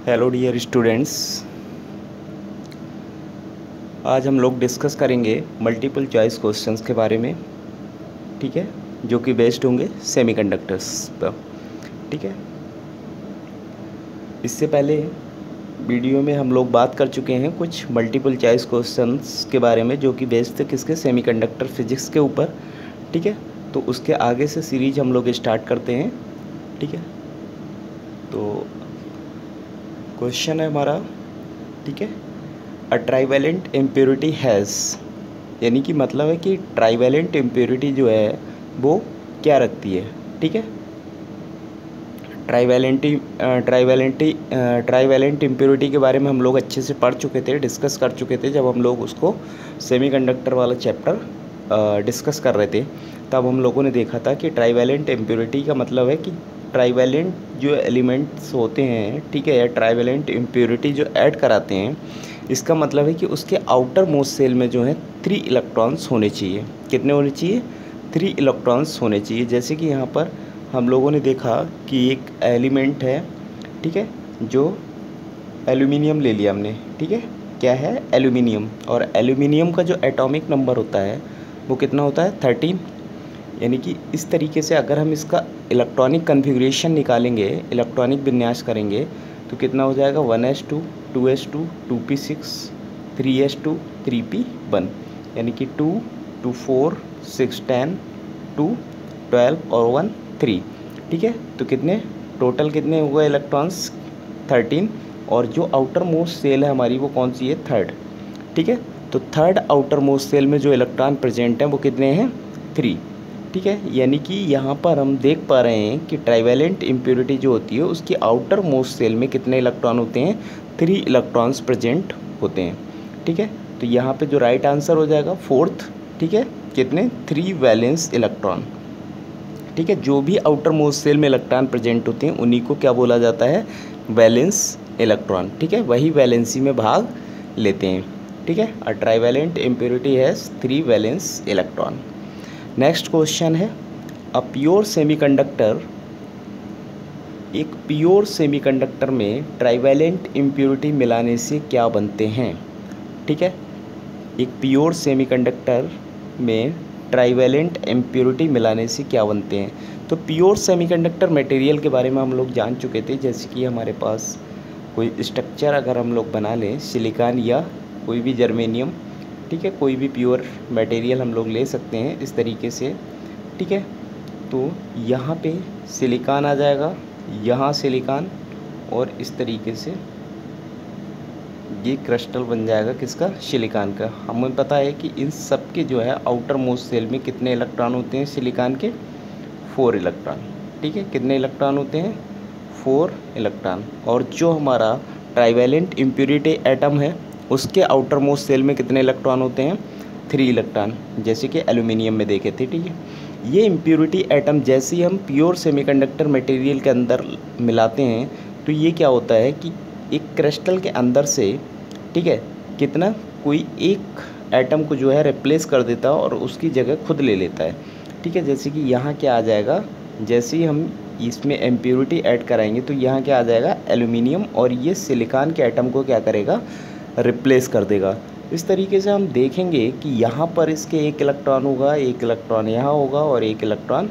Hello dear students, आज हम लोग डिस्कस करेंगे मल्टीपल चॉइस क्वेश्चंस के बारे में। ठीक है, जो कि बेस्ड होंगे सेमीकंडक्टर्स पर। ठीक है, इससे पहले वीडियो में हम लोग बात कर चुके हैं कुछ मल्टीपल चॉइस क्वेश्चंस के बारे में, जो कि बेस्ड थे किसके, सेमीकंडक्टर फिजिक्स के ऊपर। ठीक है, तो उसके आगे से सीरीज हम लोग स्टार्ट करते हैं। ठीक है, तो क्वेश्चन है हमारा, ठीक है, अ ट्राइवेलेंट इम्प्योरिटी हैज़, यानी कि मतलब है कि ट्राइवेलेंट इम्प्योरिटी जो है वो क्या रखती है। ठीक है, ट्राइवेलेंट इम्प्योरिटी के बारे में हम लोग अच्छे से पढ़ चुके थे, डिस्कस कर चुके थे जब हम लोग उसको सेमीकंडक्टर वाला चैप्टर डिस्कस कर रहे थे। तब हम लोगों ने देखा था कि ट्राइवेलेंट इम्प्योरिटी का मतलब है कि ट्राइवेलेंट जो एलिमेंट्स होते हैं, ठीक है, या ट्राइवेलेंट इम्प्योरिटी जो ऐड कराते हैं, इसका मतलब है कि उसके आउटर मोस्ट सेल में जो है 3 इलेक्ट्रॉन्स होने चाहिए। कितने होने चाहिए? 3 इलेक्ट्रॉन्स होने चाहिए। जैसे कि यहाँ पर हम लोगों ने देखा कि एक एलिमेंट है, ठीक है, जो एल्यूमिनियम ले लिया हमने। ठीक है, क्या है? एल्यूमिनियम। और एल्यूमिनियम का जो एटॉमिक नंबर होता है वो कितना होता है? 13। यानी कि इस तरीके से अगर हम इसका इलेक्ट्रॉनिक कन्फिग्रेशन निकालेंगे, इलेक्ट्रॉनिक विन्यास करेंगे, तो कितना हो जाएगा? 1s2 2s2 2p6 3s2 3p1, यानी कि 2 2 4 6 10 2 12 और 1 3। ठीक है, तो कितने टोटल कितने हुए इलेक्ट्रॉन्स? 13। और जो आउटर मोस्ट सेल है हमारी वो कौन सी है? थर्ड। ठीक है, तो थर्ड आउटर मोस्ट सेल में जो इलेक्ट्रॉन प्रेजेंट हैं वो कितने हैं? 3। ठीक है, यानी कि यहाँ पर हम देख पा रहे हैं कि ट्राइवेलेंट इम्प्योरिटी जो होती है उसकी आउटर मोस्ट सेल में कितने इलेक्ट्रॉन होते हैं? 3 इलेक्ट्रॉन्स प्रेजेंट होते हैं। ठीक है, तो यहाँ पे जो राइट आंसर हो जाएगा फोर्थ। ठीक है, कितने? 3 वैलेंस इलेक्ट्रॉन। ठीक है, जो भी आउटर मोस्ट सेल में इलेक्ट्रॉन प्रेजेंट होते हैं उन्हीं को क्या बोला जाता है? Valence electron. ठीक है, वही वैलेंसी में भाग लेते हैं। ठीक है, a trivalent impurity has 3 valence electron. Next question है, अ प्योर सेमीकंडक्टर, एक प्योर सेमीकंडक्टर में ट्राइवेलेंट इम्प्योरिटी मिलाने से क्या बनते हैं? ठीक है, एक प्योर सेमीकंडक्टर में ट्राइवेलेंट इम्प्योरिटी मिलाने से क्या बनते हैं? तो प्योर सेमीकंडक्टर मटेरियल के बारे में हम लोग जान चुके थे। जैसे कि हमारे पास कोई स्ट्रक्चर अगर हम लोग बना लें, सिलिकॉन या कोई भी जर्मेनियम, ठीक है, कोई भी प्योर मटेरियल हम लोग ले सकते हैं इस तरीके से। ठीक है, तो यहाँ पे सिलिकॉन आ जाएगा, यहाँ सिलिकॉन, और इस तरीके से ये क्रिस्टल बन जाएगा किसका? सिलिकॉन का। हमें पता है कि इन सब के जो है आउटर मोस्ट सेल में कितने इलेक्ट्रॉन होते हैं? सिलिकॉन के 4 इलेक्ट्रॉन। ठीक है, कितने इलेक्ट्रॉन होते हैं? 4 इलेक्ट्रॉन। और जो हमारा ट्राइवेलेंट इम्प्योरिटी एटम है उसके आउटर मोस्ट सेल में कितने इलेक्ट्रॉन होते हैं? 3 इलेक्ट्रॉन, जैसे कि एल्यूमिनियम में देखे थे। ठीक है, ये इम्प्योरिटी एटम जैसे ही हम प्योर सेमीकंडक्टर मटेरियल के अंदर मिलाते हैं तो ये क्या होता है कि एक क्रिस्टल के अंदर से, ठीक है, कितना कोई एक एटम को जो है रिप्लेस कर देता है और उसकी जगह खुद ले लेता है। ठीक है, जैसे कि यहाँ क्या आ जाएगा, जैसे ही हम इसमें इम्प्योरिटी ऐड कराएंगे तो यहाँ क्या आ जाएगा? एल्यूमिनियम, और ये सिलिकॉन के एटम को क्या करेगा? रिप्लेस कर देगा। इस तरीके से हम देखेंगे कि यहाँ पर इसके 1 इलेक्ट्रॉन होगा, 1 इलेक्ट्रॉन यहाँ होगा और 1 इलेक्ट्रॉन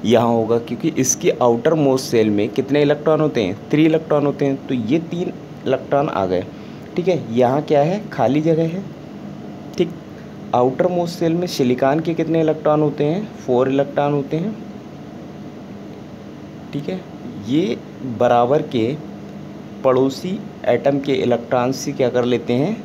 यहाँ होगा, क्योंकि इसके आउटर मोस्ट सेल में कितने इलेक्ट्रॉन होते हैं? 3 इलेक्ट्रॉन होते हैं। तो ये 3 इलेक्ट्रॉन आ गए। ठीक है, यहाँ क्या है? खाली जगह है। ठीक, आउटर मोस्ट सेल में सिलिकॉन के कितने इलेक्ट्रॉन होते हैं? 4 इलेक्ट्रॉन होते हैं। ठीक है, ये बराबर के पड़ोसी एटम के इलेक्ट्रॉन से क्या कर लेते हैं?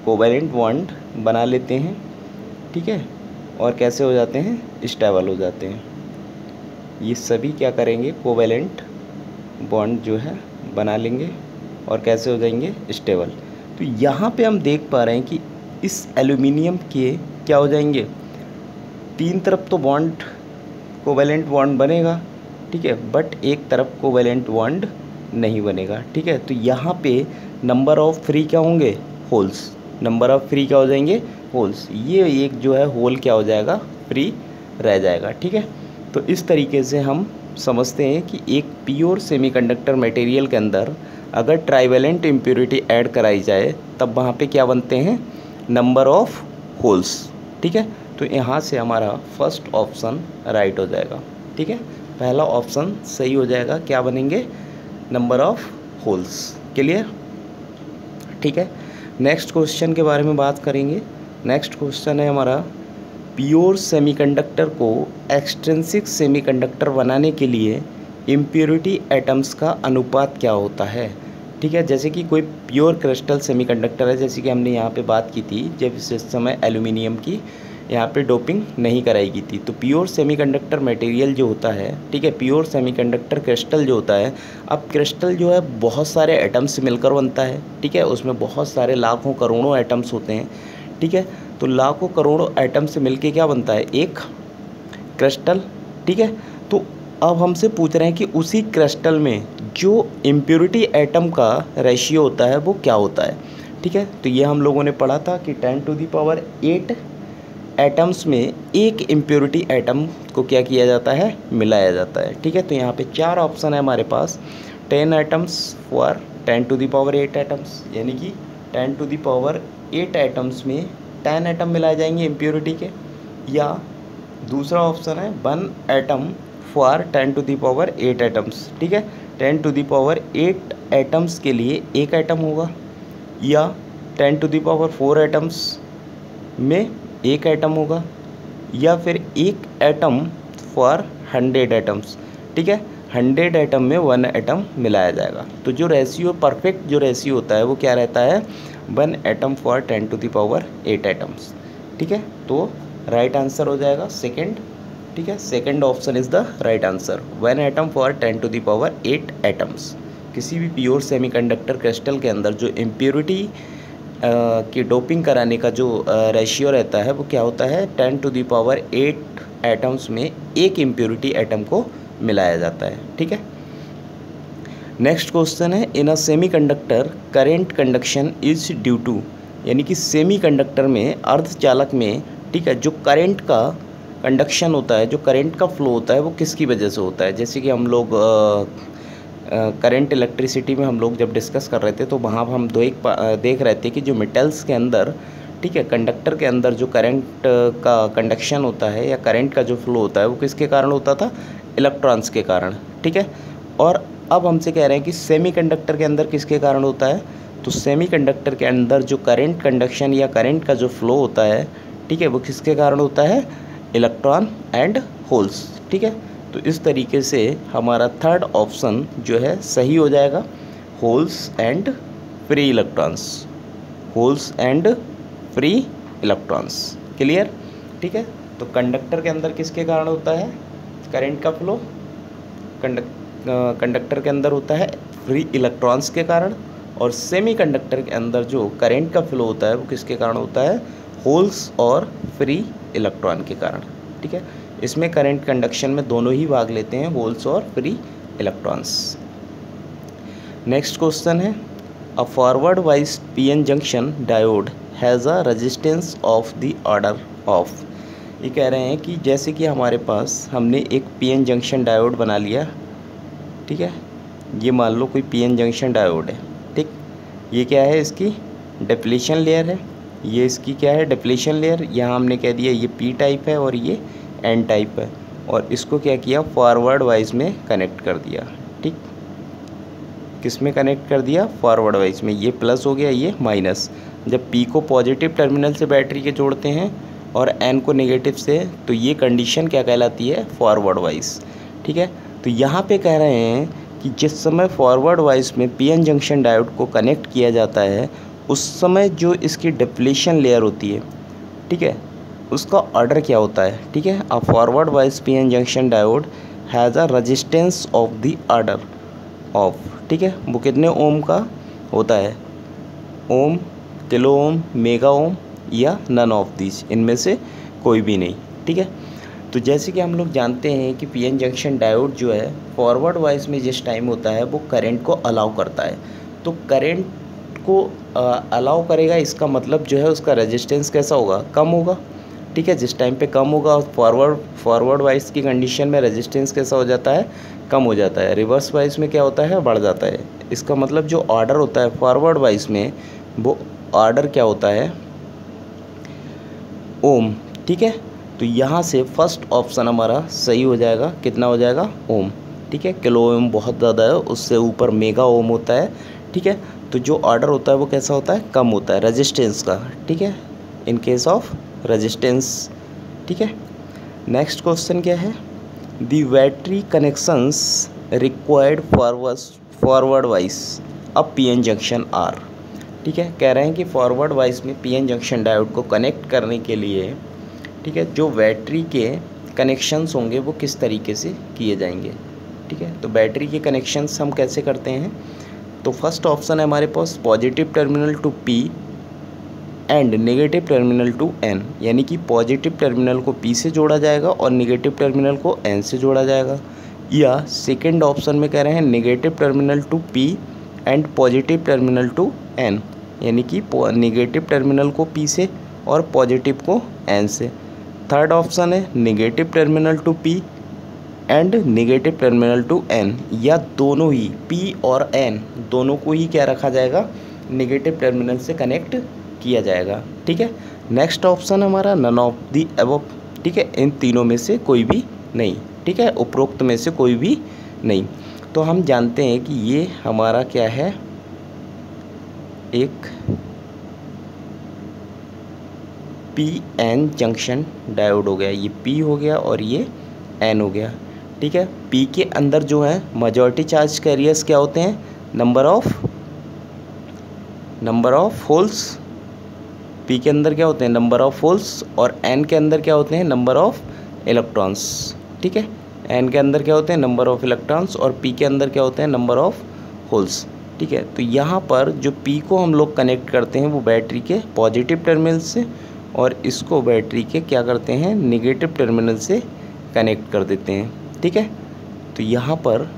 कोवैलेंट बॉन्ड बना लेते हैं। ठीक है, और कैसे हो जाते हैं? स्टेबल हो जाते हैं। ये सभी क्या करेंगे? कोवैलेंट बॉन्ड जो है बना लेंगे और कैसे हो जाएंगे? स्टेबल। तो यहाँ पे हम देख पा रहे हैं कि इस एल्यूमिनियम के क्या हो जाएंगे? 3 तरफ तो बॉन्ड, कोवैलेंट बॉन्ड बनेगा, ठीक है, बट एक तरफ कोवैलेंट बॉन्ड नहीं बनेगा। ठीक है, तो यहाँ पे नंबर ऑफ फ्री क्या होंगे? होल्स। नंबर ऑफ फ्री क्या हो जाएंगे? होल्स। ये एक जो है होल क्या हो जाएगा? फ्री रह जाएगा। ठीक है, तो इस तरीके से हम समझते हैं कि एक प्योर सेमीकंडक्टर मटेरियल के अंदर अगर ट्राइवेलेंट इम्प्योरिटी ऐड कराई जाए तब वहाँ पे क्या बनते हैं, नंबर ऑफ होल्स। ठीक है, तो यहाँ से हमारा फर्स्ट ऑप्शन राइट हो जाएगा। ठीक है, पहला ऑप्शन सही हो जाएगा, क्या बनेंगे, नंबर ऑफ होल्स। क्लियर। ठीक है, नेक्स्ट क्वेश्चन के बारे में बात करेंगे। नेक्स्ट क्वेश्चन है हमारा, प्योर सेमीकंडक्टर को एक्सट्रिंसिक सेमीकंडक्टर बनाने के लिए इम्प्योरिटी एटम्स का अनुपात क्या होता है। ठीक है, जैसे कि कोई प्योर क्रिस्टल सेमीकंडक्टर है, जैसे कि हमने यहाँ पे बात की थी जब इस समय एल्यूमिनियम की यहाँ पे डोपिंग नहीं कराई गई थी। तो प्योर सेमीकंडक्टर मटेरियल जो होता है, ठीक है, प्योर सेमीकंडक्टर क्रिस्टल जो होता है, अब क्रिस्टल जो है बहुत सारे एटम्स से मिलकर बनता है। ठीक है, उसमें बहुत सारे लाखों करोड़ों एटम्स होते हैं। ठीक है, तो लाखों करोड़ों एटम से मिलके क्या बनता है, एक क्रिस्टल। ठीक है, तो अब हमसे पूछ रहे हैं कि उसी क्रिस्टल में जो इम्प्योरिटी एटम का रेशियो होता है वो क्या होता है। ठीक है, तो ये हम लोगों ने पढ़ा था कि 10⁸ एटम्स में एक इम्प्योरिटी एटम को क्या किया जाता है, मिलाया जाता है। ठीक है, तो यहाँ पे 4 ऑप्शन है हमारे पास, 10 एटम्स फॉर 10⁸ एटम्स, यानी कि 10⁸ एटम्स में 10 एटम मिलाए जाएंगे इम्प्योरिटी के, या दूसरा ऑप्शन है 1 एटम फॉर 10⁸ एटम्स। ठीक है, 10⁸ एटम्स के लिए एक एटम होगा, या 10⁴ एटम्स में एक एटम होगा, या फिर एक एटम फॉर 100 एटम्स। ठीक है, 100 एटम में 1 एटम मिलाया जाएगा। तो जो रेशियो, परफेक्ट जो रेशियो होता है वो क्या रहता है, 1 एटम फॉर 10⁸ एटम्स। ठीक है, तो राइट आंसर हो जाएगा सेकंड। ठीक है, second option is the right answer, 1 atom for 10⁸ atoms. किसी भी प्योर सेमीकंडक्टर क्रिस्टल के अंदर जो इम्प्योरिटी की डोपिंग कराने का जो रेशियो रहता है वो क्या होता है, 10⁸ एटम्स में एक इम्प्योरिटी एटम को मिलाया जाता है। ठीक है, नेक्स्ट क्वेश्चन है, in a semiconductor current conduction is due to, यानी कि सेमीकंडक्टर में, अर्धचालक में, ठीक है, जो करंट का कंडक्शन होता है, जो करंट का फ्लो होता है वो किसकी वजह से होता है। जैसे कि हम लोग करंट इलेक्ट्रिसिटी में हम लोग जब डिस्कस कर रहे थे तो वहाँ हम देख रहे थे कि जो मेटल्स के अंदर, ठीक है, कंडक्टर के अंदर जो करंट का कंडक्शन होता है या करंट का जो फ्लो होता है वो किसके कारण होता था, इलेक्ट्रॉन्स के कारण। ठीक है, और अब हमसे कह रहे हैं कि सेमीकंडक्टर के अंदर किसके कारण होता है, तो सेमीकंडक्टर के अंदर जो करंट कंडक्शन या करंट का जो फ्लो होता है, ठीक है, वो किसके कारण होता है, इलेक्ट्रॉन एंड होल्स। ठीक है, तो इस तरीके से हमारा थर्ड ऑप्शन जो है सही हो जाएगा, holes and free electrons, holes and free electrons. Clear. ठीक है, तो कंडक्टर के अंदर किसके कारण होता है, करंट का फ्लो, कंडक्टर के अंदर होता है फ्री इलेक्ट्रॉन्स के कारण, और सेमीकंडक्टर के अंदर जो करंट का फ्लो होता है वो किसके कारण होता है, होल्स और फ्री इलेक्ट्रॉन के कारण। ठीक है, इसमें करंट कंडक्शन में दोनों ही भाग लेते हैं, होल्स और फ्री इलेक्ट्रॉन्स। नेक्स्ट क्वेश्चन है, a forward wise PN junction diode has a resistance of the order of. ये कह रहे हैं कि जैसे कि हमारे पास हमने एक पीएन जंक्शन डायोड बना लिया। ठीक है, ये मान लो कोई पीएन जंक्शन डायोड है। ठीक, ये क्या है, इसकी डिप्लीशन लेयर है, ये इसकी क्या है, डिप्लीशन लेयर। यहाँ हमने कह दिया ये पी टाइप है और ये एन टाइप है, और इसको क्या किया, फॉरवर्ड वाइज में कनेक्ट कर दिया। ठीक, किस में कनेक्ट कर दिया, फॉरवर्ड वाइज में। ये प्लस हो गया, ये माइनस। जब पी को पॉजिटिव टर्मिनल से बैटरी के जोड़ते हैं और एन को नेगेटिव से, तो ये कंडीशन क्या कहलाती है, फॉरवर्ड वाइज। ठीक है, तो यहाँ पे कह रहे हैं कि जिस समय फॉरवर्ड वाइज में पीएन जंक्शन डायोड को कनेक्ट किया जाता है उस समय जो इसकी डिप्लीशन लेयर होती है, ठीक है, उसका ऑर्डर क्या होता है। ठीक है, a forward wise PN junction diode has a resistance of the order of. ठीक है, वो कितने ओम का होता है, ओम, किलो ओम, मेगा ओम, या नन ऑफ दीज, इनमें से कोई भी नहीं। ठीक है, तो जैसे कि हम लोग जानते हैं कि पीएन जंक्शन डायोड जो है फॉरवर्ड वाइज में जिस टाइम होता है वो करंट को अलाउ करता है। तो करंट को अलाउ करेगा, इसका मतलब जो है उसका रेजिस्टेंस कैसा होगा, कम होगा। ठीक है। जिस टाइम पे कम होगा फॉरवर्ड वाइज की कंडीशन में रेजिस्टेंस कैसा हो जाता है, कम हो जाता है। रिवर्स वाइज में क्या होता है, बढ़ जाता है। इसका मतलब जो ऑर्डर होता है फॉरवर्ड वाइज में, वो ऑर्डर क्या होता है, ओम, ठीक है। तो यहाँ से फर्स्ट ऑप्शन हमारा सही हो जाएगा, कितना हो जाएगा, ओम, ठीक है। किलो ओम बहुत ज़्यादा है, उससे ऊपर मेगा ओम होता है, ठीक है। तो जो ऑर्डर होता है वो कैसा होता है, कम होता है रेजिस्टेंस का, ठीक है, इन केस ऑफ रेजिस्टेंस, ठीक है। नेक्स्ट क्वेश्चन क्या है, the battery connections required forward wise अब पीएन जंक्शन आर, ठीक है। कह रहे हैं कि फॉरवर्ड वाइज में पीएन जंक्शन डायोड को कनेक्ट करने के लिए, ठीक है, जो बैटरी के कनेक्शंस होंगे वो किस तरीके से किए जाएंगे, ठीक है। तो बैटरी के कनेक्शंस हम कैसे करते हैं, तो फर्स्ट ऑप्शन है हमारे पास positive terminal to P and negative terminal to N, यानी कि पॉजिटिव टर्मिनल को पी से जोड़ा जाएगा और नेगेटिव टर्मिनल को एन से जोड़ा जाएगा। या सेकेंड ऑप्शन में कह रहे हैं negative terminal to P and positive terminal to N, यानी कि नेगेटिव टर्मिनल को पी से और पॉजिटिव को एन से। थर्ड ऑप्शन है negative terminal to P and negative terminal to N, या दोनों ही पी और एन दोनों को ही क्या रखा जाएगा, नेगेटिव टर्मिनल से कनेक्ट किया जाएगा, ठीक है। नेक्स्ट ऑप्शन हमारा नन ऑफ दी अबव, ठीक है, इन तीनों में से कोई भी नहीं, ठीक है, उपरोक्त में से कोई भी नहीं। तो हम जानते हैं कि ये हमारा क्या है, एक पी एन जंक्शन डायोड हो गया, ये पी हो गया और ये एन हो गया, ठीक है। पी के अंदर जो है मेजॉरिटी चार्ज कैरियर्स क्या होते हैं, नंबर ऑफ होल्स, पी के अंदर क्या होते हैं, नंबर ऑफ होल्स, और एन के अंदर क्या होते हैं, नंबर ऑफ इलेक्ट्रॉन्स, ठीक है। एन के अंदर क्या होते हैं, नंबर ऑफ इलेक्ट्रॉन्स, और पी के अंदर क्या होते हैं, नंबर ऑफ होल्स, ठीक है। तो यहाँ पर जो पी को हम लोग कनेक्ट करते हैं वो बैटरी के पॉजिटिव टर्मिनल से, और इसको बैटरी के क्या करते हैं, नेगेटिव टर्मिनल से कनेक्ट कर देते हैं, ठीक है। तो यहाँ पर,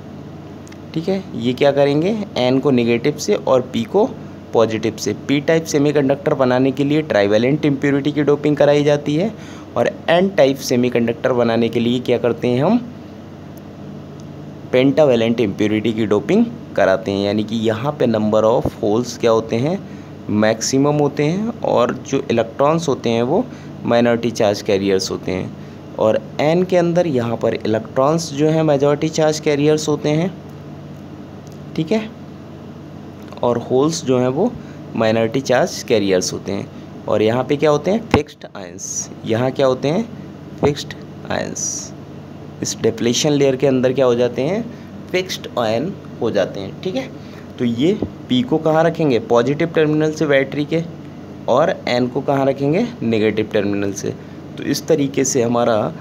ठीक है, ये क्या करेंगे, एन को नेगेटिव से और पी को पॉजिटिव से। पी टाइप सेमीकंडक्टर बनाने के लिए ट्राइवेलेंट इम्प्योरिटी की डोपिंग कराई जाती है, और एन टाइप सेमीकंडक्टर बनाने के लिए क्या करते हैं, हम पेंटावेलेंट इम्प्योरिटी की डोपिंग कराते हैं। यानी कि यहाँ पे नंबर ऑफ होल्स क्या होते हैं, मैक्सिमम होते हैं, और जो इलेक्ट्रॉन्स होते हैं वो माइनॉरिटी चार्ज कैरियर्स होते हैं, और एन के अंदर यहाँ पर इलेक्ट्रॉन्स जो हैं मेजॉरिटी चार्ज कैरियर्स होते हैं, ठीक है, और होल्स जो हैं वो माइनॉरिटी चार्ज कैरियर्स होते हैं। और यहाँ पे क्या होते हैं, फिक्स्ड आयंस, यहाँ क्या होते हैं, फिक्स्ड आयंस। इस डिप्लीशन लेयर के अंदर क्या हो जाते हैं, फिक्स्ड आयन हो जाते हैं, ठीक है। तो ये पी को कहाँ रखेंगे, पॉजिटिव टर्मिनल से बैटरी के, और एन को कहाँ रखेंगे, नेगेटिव टर्मिनल से। तो इस तरीके से हमारा,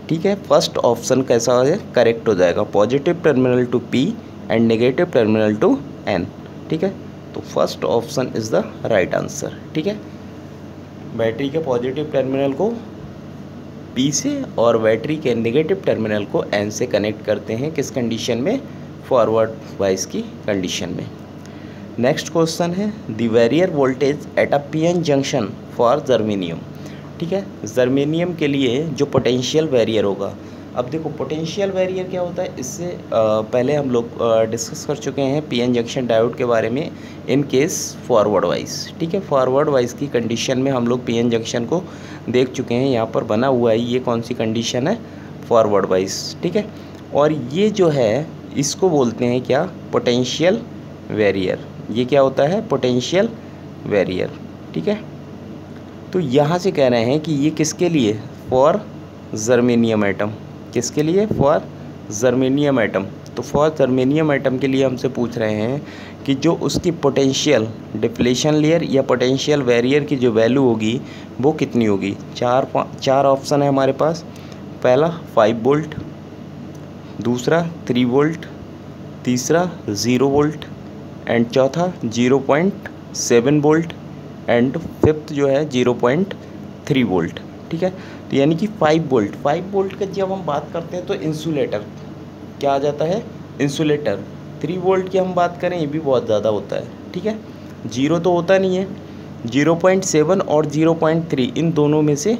ठीक है, फर्स्ट ऑप्शन कैसा है, करेक्ट हो जाएगा, positive terminal to P and negative terminal to N, ठीक है। तो first option is the right answer, ठीक है। बैटरी के पॉजिटिव टर्मिनल को पी से और बैटरी के नेगेटिव टर्मिनल को एन से कनेक्ट करते हैं, किस कंडीशन में, फॉरवर्ड वाइज की कंडीशन में। नेक्स्ट क्वेश्चन है the barrier voltage at a PN junction for germanium, ठीक है। जर्मेनियम के लिए जो पोटेंशियल वेरियर होगा, अब देखो पोटेंशियल वेरियर क्या होता है, इससे पहले हम लोग डिस्कस कर चुके हैं पीएन जंक्शन डायोड के बारे में, इन केस फॉरवर्ड वाइज, ठीक है। फॉरवर्ड वाइज की कंडीशन में हम लोग पीएन जंक्शन को देख चुके हैं, यहाँ पर बना हुआ है, ये कौन सी कंडीशन है, फॉरवर्ड वाइज, ठीक है। और ये जो है इसको बोलते हैं क्या, पोटेंशियल वेरियर, ये क्या होता है, पोटेंशियल वेरियर, ठीक है। तो यहाँ से कह रहे हैं कि ये किसके लिए, फॉर जर्मेनियम एटम, किसके लिए, फॉर जर्मेनियम एटम। तो फॉर जर्मेनियम एटम के लिए हमसे पूछ रहे हैं कि जो उसकी पोटेंशियल डिप्लीशन लेयर या पोटेंशियल वेरियर की जो वैल्यू होगी वो कितनी होगी। चार ऑप्शन है हमारे पास, पहला 5 वोल्ट, दूसरा 3 वोल्ट, तीसरा 0 वोल्ट, एंड चौथा 0.7 वोल्ट, एंड फिफ्थ जो है 0.3 वोल्ट, ठीक है। तो यानी कि 5 वोल्ट का जब हम बात करते हैं तो इंसुलेटर क्या आ जाता है, इंसुलेटर। 3 वोल्ट की हम बात करें ये भी बहुत ज़्यादा होता है, ठीक है, 0 तो होता नहीं है, 0.7 और 0.3 इन दोनों में से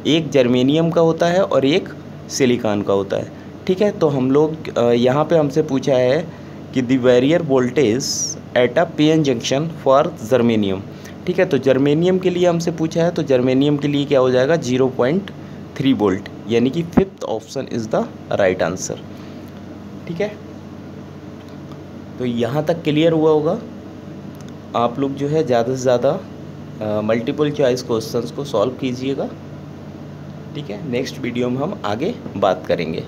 एक जर्मेनियम का होता है और एक सिलिकॉन का होता है। ठीक है, तो हम लोग यहाँ पे हमसे पूछा है कि the barrier voltage at a PN junction for germanium. ठीक है, तो जर्मेनियम के लिए हमसे पूछा है, तो जर्मेनियम के लिए क्या हो जाएगा 0.3 वोल्ट, यानी कि fifth option is the right answer. ठीक है, तो यहाँ तक क्लियर हुआ होगा। आप लोग जो है ज़्यादा से ज़्यादा मल्टीपल चॉइस क्वेश्चंस को सॉल्व कीजिएगा। ठीक है, नेक्स्ट वीडियो में हम आगे बात करेंगे।